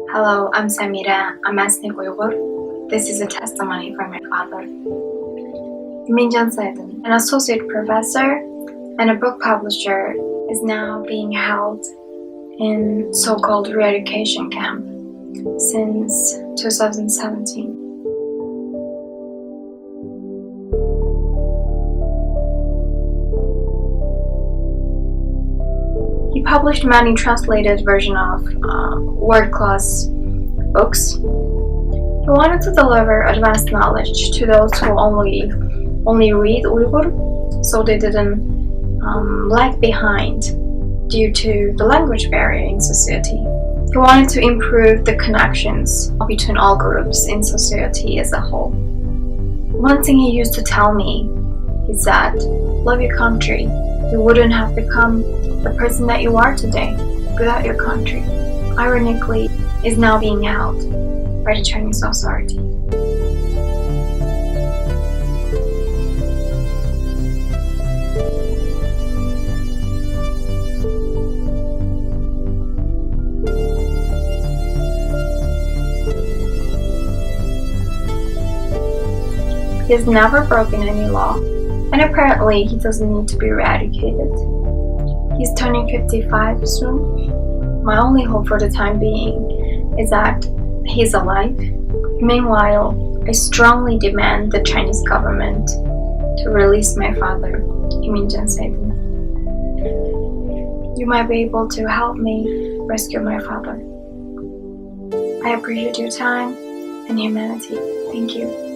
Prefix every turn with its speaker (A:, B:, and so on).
A: Hello, I'm Samira, I'm ethnic Uyghur. This is a testimony from my father. Iminjan Seydin, an associate professor and a book publisher, is now being held in so-called re-education camp since 2017. He published many translated versions of world-class books. He wanted to deliver advanced knowledge to those who only read Uyghur, so they didn't lag behind due to the language barrier in society. He wanted to improve the connections between all groups in society as a whole. One thing he used to tell me is that, love your country. You wouldn't have become the person that you are today without your country. Ironically, is now being held by the Chinese authority. He has never broken any law, and apparently he doesn't need to be re-educated. He's turning 55 soon. My only hope for the time being is that he's alive. Meanwhile, I strongly demand the Chinese government to release my father, Iminjan Seydin. You might be able to help me rescue my father. I appreciate your time and humanity. Thank you.